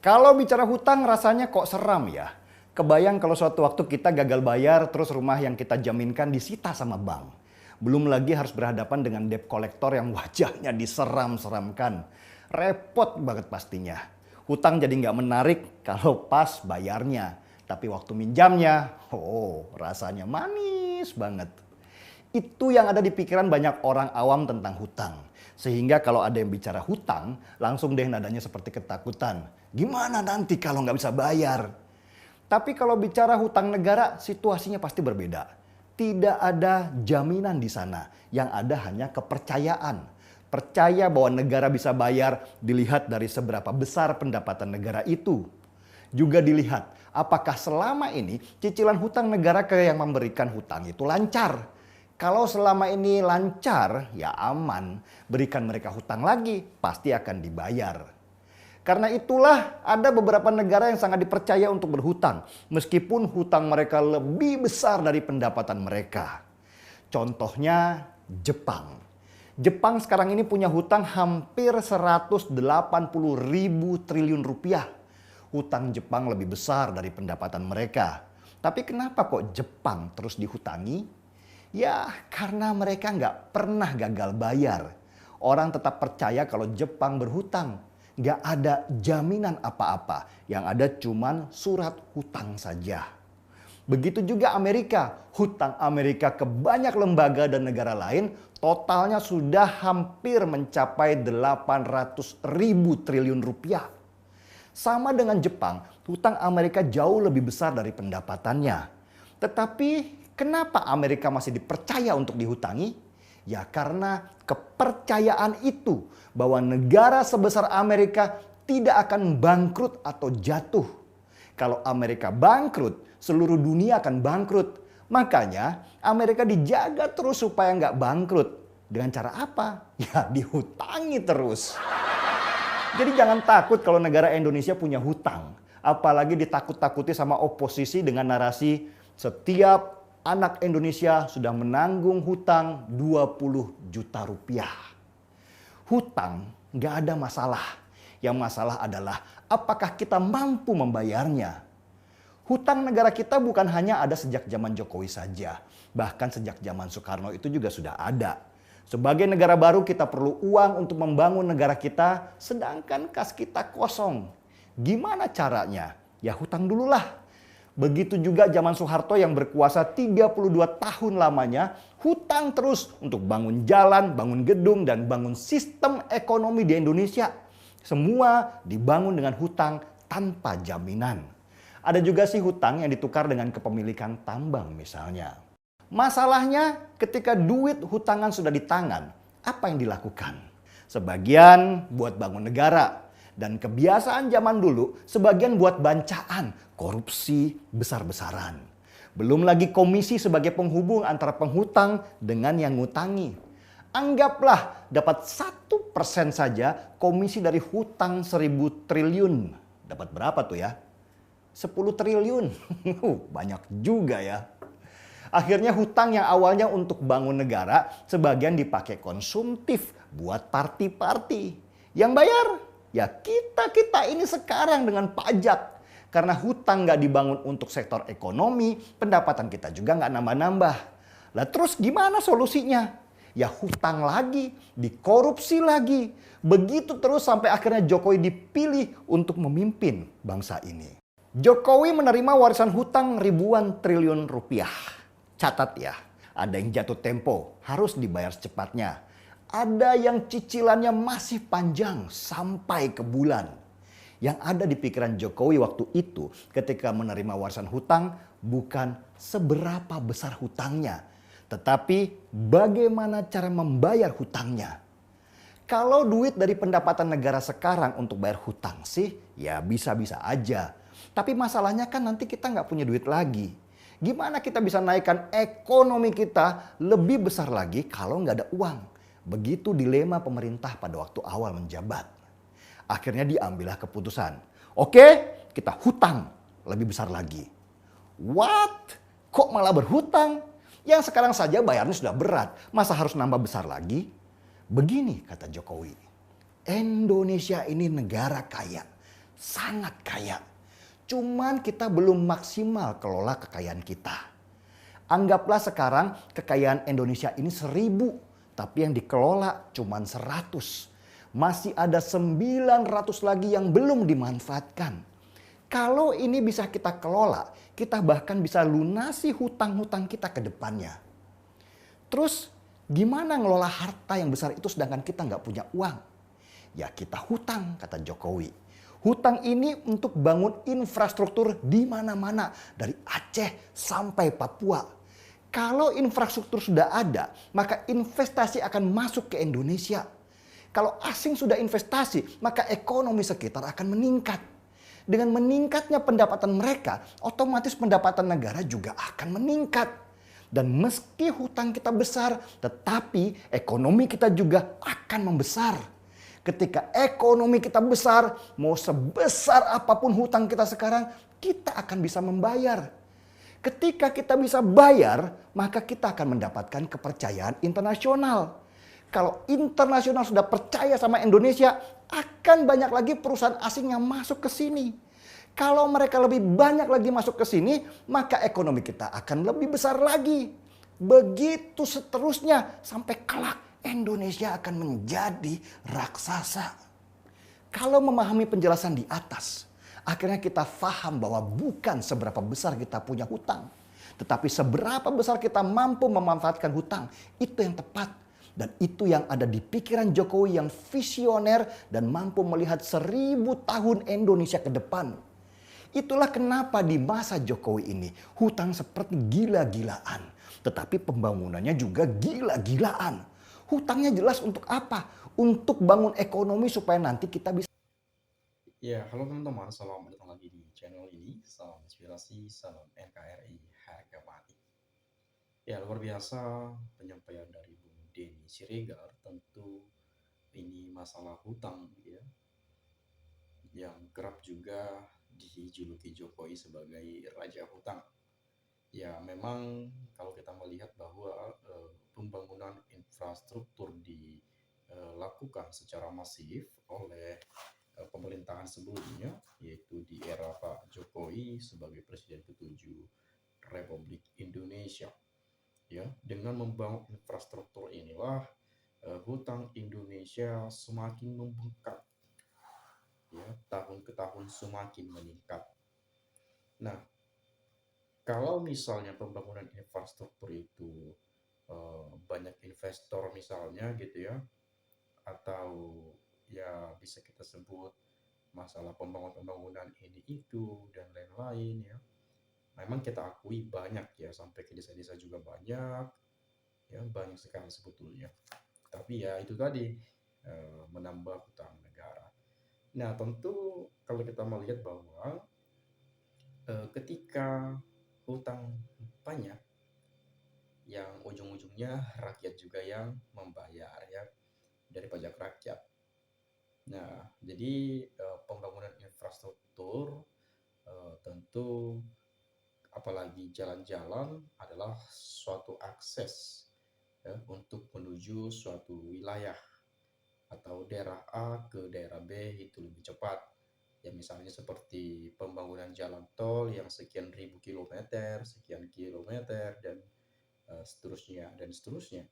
Kalau bicara hutang rasanya kok seram ya. Kebayang kalau suatu waktu kita gagal bayar terus rumah yang kita jaminkan disita sama bank. Belum lagi harus berhadapan dengan debt collector yang wajahnya diseram-seramkan. Repot banget pastinya. Hutang jadi nggak menarik kalau pas bayarnya. Tapi waktu minjamnya, rasanya manis banget. Itu yang ada di pikiran banyak orang awam tentang hutang. Sehingga kalau ada yang bicara hutang, langsung deh nadanya seperti ketakutan. Gimana nanti kalau nggak bisa bayar? Tapi kalau bicara hutang negara, situasinya pasti berbeda. Tidak ada jaminan di sana. Yang ada hanya kepercayaan. Percaya bahwa negara bisa bayar dilihat dari seberapa besar pendapatan negara itu. Juga dilihat apakah selama ini cicilan hutang negara ke yang memberikan hutang itu lancar. Kalau selama ini lancar, ya aman. Berikan mereka hutang lagi, pasti akan dibayar. Karena itulah ada beberapa negara yang sangat dipercaya untuk berhutang. Meskipun hutang mereka lebih besar dari pendapatan mereka. Contohnya Jepang. Jepang sekarang ini punya hutang hampir 180 ribu triliun rupiah. Hutang Jepang lebih besar dari pendapatan mereka. Tapi kenapa kok Jepang terus dihutangi? Ya karena mereka nggak pernah gagal bayar. Orang tetap percaya kalau Jepang berhutang. Nggak ada jaminan apa-apa. Yang ada cuman surat hutang saja. Begitu juga Amerika. Hutang Amerika ke banyak lembaga dan negara lain totalnya sudah hampir mencapai 800 ribu triliun rupiah. Sama dengan Jepang, hutang Amerika jauh lebih besar dari pendapatannya. Tetapi kenapa Amerika masih dipercaya untuk dihutangi? Ya karena kepercayaan itu bahwa negara sebesar Amerika tidak akan bangkrut atau jatuh. Kalau Amerika bangkrut, seluruh dunia akan bangkrut. Makanya Amerika dijaga terus supaya nggak bangkrut. Dengan cara apa? Ya dihutangi terus. Jadi jangan takut kalau negara Indonesia punya hutang. Apalagi ditakut-takuti sama oposisi dengan narasi setiap anak Indonesia sudah menanggung hutang 20 juta rupiah. Hutang nggak ada masalah. Yang masalah adalah apakah kita mampu membayarnya. Hutang negara kita bukan hanya ada sejak zaman Jokowi saja. Bahkan sejak zaman Soekarno itu juga sudah ada. Sebagai negara baru kita perlu uang untuk membangun negara kita, sedangkan kas kita kosong. Gimana caranya? Ya hutang dululah. Begitu juga zaman Soeharto yang berkuasa 32 tahun lamanya, hutang terus untuk bangun jalan, bangun gedung, dan bangun sistem ekonomi di Indonesia. Semua dibangun dengan hutang tanpa jaminan. Ada juga sih hutang yang ditukar dengan kepemilikan tambang misalnya. Masalahnya ketika duit hutangan sudah di tangan, apa yang dilakukan? Sebagian buat bangun negara. Dan kebiasaan zaman dulu sebagian buat bancaan, korupsi besar-besaran. Belum lagi komisi sebagai penghubung antara penghutang dengan yang ngutangi. Anggaplah dapat 1% saja komisi dari hutang 1.000 triliun. Dapat berapa tuh ya? 10 triliun. Banyak juga ya. Akhirnya hutang yang awalnya untuk bangun negara sebagian dipakai konsumtif buat party-party. Yang bayar ya kita ini sekarang dengan pajak. Karena hutang nggak dibangun untuk sektor ekonomi, pendapatan kita juga nggak nambah-nambah. Lah terus gimana solusinya? Ya hutang lagi, dikorupsi lagi. Begitu terus sampai akhirnya Jokowi dipilih untuk memimpin bangsa ini. Jokowi menerima warisan hutang ribuan triliun rupiah. Catat ya, ada yang jatuh tempo, harus dibayar secepatnya. Ada yang cicilannya masih panjang sampai ke bulan. Yang ada di pikiran Jokowi waktu itu ketika menerima warisan hutang bukan seberapa besar hutangnya. Tetapi bagaimana cara membayar hutangnya. Kalau duit dari pendapatan negara sekarang untuk bayar hutang sih ya bisa-bisa aja. Tapi masalahnya kan nanti kita nggak punya duit lagi. Gimana kita bisa naikkan ekonomi kita lebih besar lagi kalau nggak ada uang? Begitu dilema pemerintah pada waktu awal menjabat. Akhirnya diambillah keputusan. Oke, kita hutang lebih besar lagi. What? Kok malah berhutang? Yang sekarang saja bayarnya sudah berat. Masa harus nambah besar lagi? Begini kata Jokowi. Indonesia ini negara kaya. sangat kaya. Cuman kita belum maksimal kelola kekayaan kita. Anggaplah sekarang kekayaan Indonesia ini 1.000, tapi yang dikelola cuman 100. Masih ada 900 lagi yang belum dimanfaatkan. Kalau ini bisa kita kelola, kita bahkan bisa lunasi hutang-hutang kita ke depannya. Terus gimana ngelola harta yang besar itu sedangkan kita nggak punya uang? Ya kita hutang, kata Jokowi. Hutang ini untuk bangun infrastruktur di mana-mana, dari Aceh sampai Papua. Kalau infrastruktur sudah ada, maka investasi akan masuk ke Indonesia. Kalau asing sudah investasi, maka ekonomi sekitar akan meningkat. Dengan meningkatnya pendapatan mereka, otomatis pendapatan negara juga akan meningkat. Dan meski hutang kita besar, tetapi ekonomi kita juga akan membesar. Ketika ekonomi kita besar, mau sebesar apapun hutang kita sekarang, kita akan bisa membayar. Ketika kita bisa bayar, maka kita akan mendapatkan kepercayaan internasional. Kalau internasional sudah percaya sama Indonesia, akan banyak lagi perusahaan asing yang masuk ke sini. Kalau mereka lebih banyak lagi masuk ke sini, maka ekonomi kita akan lebih besar lagi. Begitu seterusnya sampai kelak Indonesia akan menjadi raksasa. Kalau memahami penjelasan di atas, akhirnya kita paham bahwa bukan seberapa besar kita punya hutang, tetapi seberapa besar kita mampu memanfaatkan hutang. Itu yang tepat. Dan itu yang ada di pikiran Jokowi yang visioner dan mampu melihat 1.000 tahun Indonesia ke depan. Itulah kenapa di masa Jokowi ini hutang seperti gila-gilaan. Tetapi pembangunannya juga gila-gilaan. Hutangnya jelas untuk apa? Untuk bangun ekonomi supaya nanti kita bisa. Ya, halo teman-teman, selamat datang lagi di channel ini. Salam inspirasi, salam NKRI, harga mati. Ya, luar biasa penyampaian dari Bung Denny Siregar. Tentu ini masalah hutang ya, yang kerap juga dijuluki Jokowi sebagai Raja Hutang. Ya, memang kalau kita melihat bahwa pembangunan infrastruktur dilakukan secara masif oleh pemerintahan sebelumnya, yaitu di era Pak Jokowi sebagai Presiden ke-7 Republik Indonesia. Ya, dengan membangun infrastruktur inilah hutang Indonesia semakin membengkak, ya, tahun ke tahun semakin meningkat. Nah, kalau misalnya pembangunan infrastruktur itu banyak investor misalnya gitu ya, atau ya bisa kita sebut masalah pembangunan ini itu dan lain-lain ya. Memang kita akui banyak ya, sampai ke desa-desa juga banyak ya, banyak sekali sebetulnya. Tapi ya itu tadi menambah hutang negara. Nah, tentu kalau kita melihat bahwa ketika hutang banyak, yang ujung-ujungnya rakyat juga yang membayar ya, dari pajak rakyat. Nah, jadi pembangunan infrastruktur tentu apalagi jalan-jalan adalah suatu akses ya, untuk menuju suatu wilayah atau daerah A ke daerah B itu lebih cepat. Ya misalnya seperti pembangunan jalan tol yang sekian ribu kilometer, sekian kilometer dan seterusnya dan seterusnya.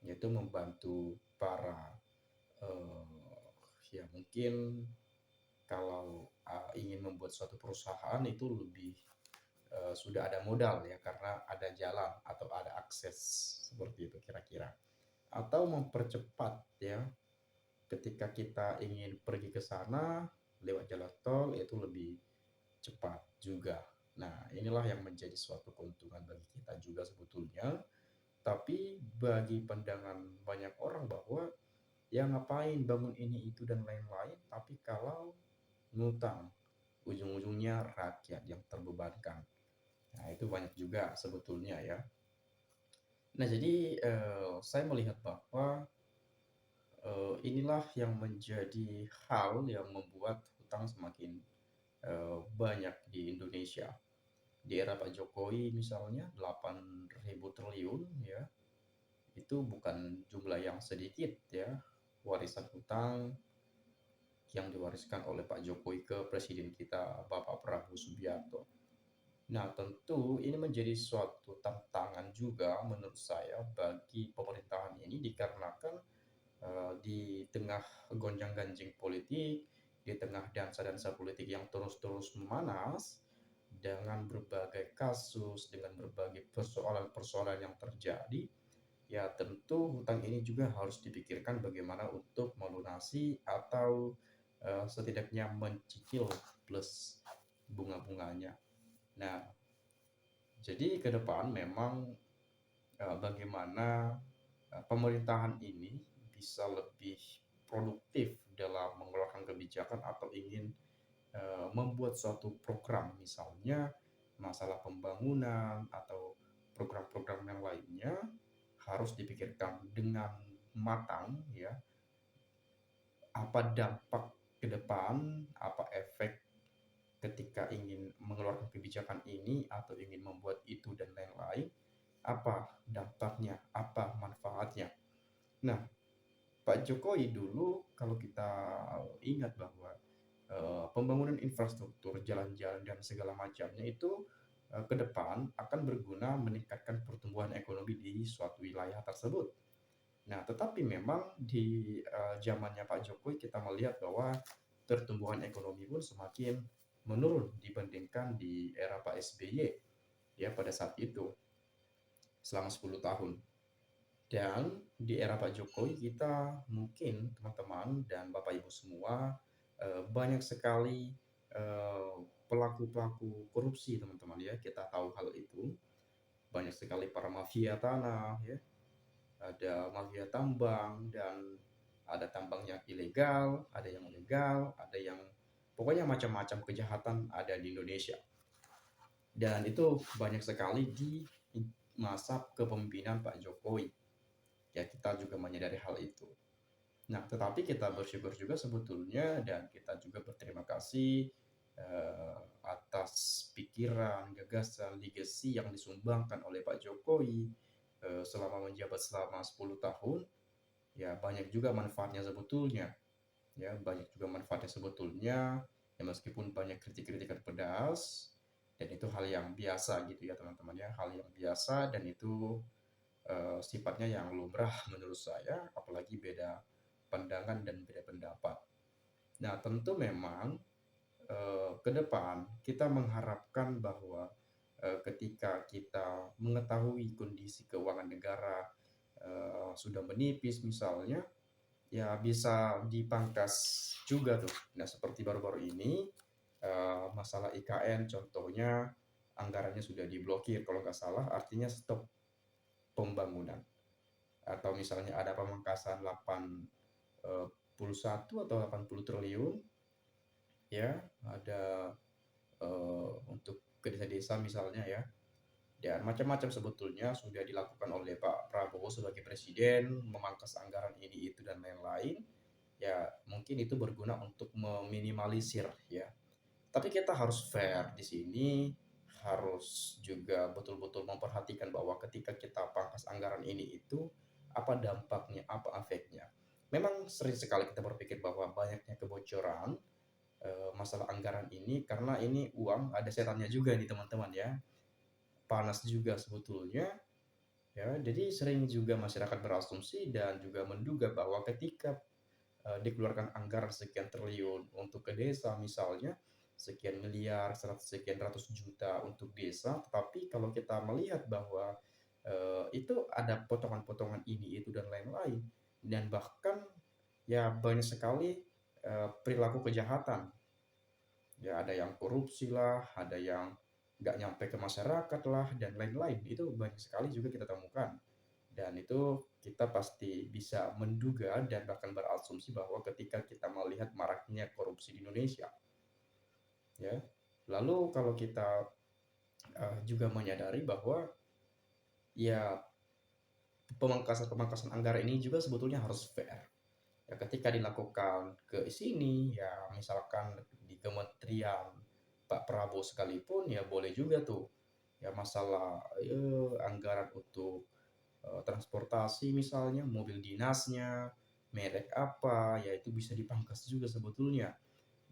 Yaitu membantu para ya mungkin kalau ingin membuat suatu perusahaan itu lebih sudah ada modal ya, karena ada jalan atau ada akses seperti itu kira-kira, atau mempercepat ya, ketika kita ingin pergi ke sana lewat jalan tol itu lebih cepat juga. Nah, inilah yang menjadi suatu keuntungan bagi kita juga sebetulnya. Tapi bagi pandangan banyak orang bahwa ya ngapain bangun ini itu dan lain-lain, tapi kalau ngutang ujung-ujungnya rakyat yang terbebankan. Nah, itu banyak juga sebetulnya ya. Nah, jadi saya melihat bahwa inilah yang menjadi hal yang membuat hutang semakin banyak di Indonesia. Di era Pak Jokowi misalnya 8.000 triliun ya, itu bukan jumlah yang sedikit ya. Warisan hutang yang diwariskan oleh Pak Jokowi ke presiden kita Bapak Prabowo Subianto. Nah, tentu ini menjadi suatu tantangan juga menurut saya bagi pemerintahan ini dikarenakan di tengah gonjang-ganjing politik, di tengah dansa-dansa politik yang terus-terus memanas, dengan berbagai kasus, dengan berbagai persoalan-persoalan yang terjadi, ya tentu hutang ini juga harus dipikirkan bagaimana untuk melunasi atau setidaknya mencicil plus bunga-bunganya. Nah, jadi ke depan memang bagaimana pemerintahan ini bisa lebih produktif dalam mengeluarkan kebijakan atau ingin membuat suatu program, misalnya masalah pembangunan atau program-program yang lainnya harus dipikirkan dengan matang ya, apa dampak ke depan, apa efek ketika ingin mengeluarkan kebijakan ini atau ingin membuat itu dan lain-lain, apa dampaknya, apa manfaatnya. Nah, Pak Jokowi dulu kalau kita ingat bahwa pembangunan infrastruktur, jalan-jalan dan segala macamnya itu ke depan akan berguna meningkatkan pertumbuhan ekonomi di suatu wilayah tersebut. Nah, tetapi memang di zamannya Pak Jokowi kita melihat bahwa pertumbuhan ekonomi pun semakin menurun dibandingkan di era Pak SBY ya pada saat itu selama 10 tahun. Dan di era Pak Jokowi kita mungkin teman-teman dan Bapak Ibu semua banyak sekali eh, pelaku-pelaku korupsi teman-teman ya, kita tahu hal itu. Banyak sekali para mafia tanah ya, ada mafia tambang dan ada tambang yang ilegal, ada yang legal, ada yang pokoknya macam-macam kejahatan ada di Indonesia. Dan itu banyak sekali di masa kepemimpinan Pak Jokowi. Ya kita juga menyadari hal itu. Nah, tetapi kita bersyukur juga sebetulnya dan kita juga berterima kasih atas pikiran, gagasan, legacy yang disumbangkan oleh Pak Jokowi selama menjabat selama 10 tahun. Ya, banyak juga manfaatnya sebetulnya. Ya, banyak juga manfaatnya sebetulnya. Ya, meskipun banyak kritik-kritikan pedas dan itu hal yang biasa gitu ya teman-teman ya, hal yang biasa dan itu sifatnya yang lumrah menurut saya, apalagi beda pandangan dan beda pendapat. Nah, tentu memang ke depan kita mengharapkan bahwa ketika kita mengetahui kondisi keuangan negara sudah menipis misalnya, ya bisa dipangkas juga tuh. Nah, seperti baru-baru ini masalah IKN contohnya anggarannya sudah diblokir kalau nggak salah, artinya stop pembangunan. Atau misalnya ada pemangkasan 81 atau 80 triliun ya, ada untuk ke desa-desa misalnya ya. Dan macam-macam sebetulnya sudah dilakukan oleh Pak Prabowo sebagai presiden, memangkas anggaran ini itu dan lain-lain. Ya, mungkin itu berguna untuk meminimalisir ya. Tapi kita harus fair di sini, harus juga betul-betul memperhatikan bahwa ketika kita pangkas anggaran ini itu apa dampaknya, apa efeknya. Memang sering sekali kita berpikir bahwa banyaknya kebocoran masalah anggaran ini karena ini uang ada setannya juga nih teman-teman ya. Panas juga sebetulnya ya. Jadi sering juga masyarakat berasumsi dan juga menduga bahwa ketika dikeluarkan anggaran sekian triliun untuk ke desa misalnya, sekian miliar, sekian ratus juta untuk desa, tetapi kalau kita melihat bahwa itu ada potongan-potongan ini, itu, dan lain-lain, dan bahkan ya banyak sekali perilaku kejahatan. Ya ada yang korupsi lah, ada yang nggak nyampe ke masyarakat lah, dan lain-lain. Itu banyak sekali juga kita temukan. Dan itu kita pasti bisa menduga dan bahkan berasumsi bahwa ketika kita melihat maraknya korupsi di Indonesia, ya. Lalu kalau kita juga menyadari bahwa ya pemangkasan-pemangkasan anggaran ini juga sebetulnya harus fair. Ya ketika dilakukan ke sini, ya misalkan di kementerian Pak Prabowo sekalipun, ya boleh juga tuh. Ya masalah anggaran untuk transportasi misalnya, mobil dinasnya, merek apa, ya itu bisa dipangkas juga sebetulnya.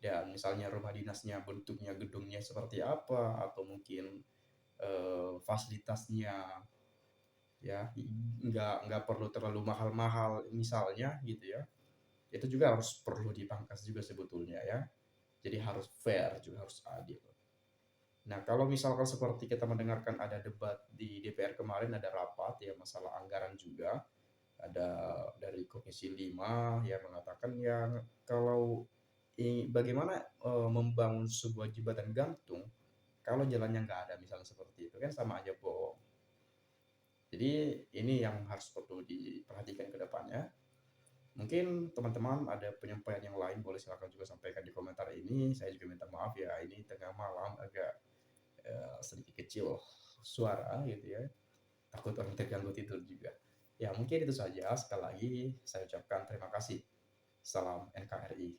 Dan misalnya rumah dinasnya bentuknya gedungnya seperti apa, atau mungkin, fasilitasnya ya, nggak perlu terlalu mahal-mahal misalnya gitu ya, itu juga perlu dipangkas juga sebetulnya ya. Jadi harus fair juga, harus adil. Nah, kalau misalkan seperti kita mendengarkan ada debat di DPR kemarin, ada rapat ya masalah anggaran juga, ada dari Komisi 5 yang mengatakan yang kalau bagaimana membangun sebuah jembatan gantung kalau jalannya nggak ada, misalnya seperti itu kan sama aja bohong. Jadi ini yang harus perlu diperhatikan ke depannya. Mungkin teman-teman ada penyampaian yang lain, boleh silakan juga sampaikan di komentar ini. Saya juga minta maaf ya, ini tengah malam agak sedikit kecil suara gitu ya. Takut orang terganggu tidur juga. Ya mungkin itu saja. Sekali lagi saya ucapkan terima kasih. Salam NKRI.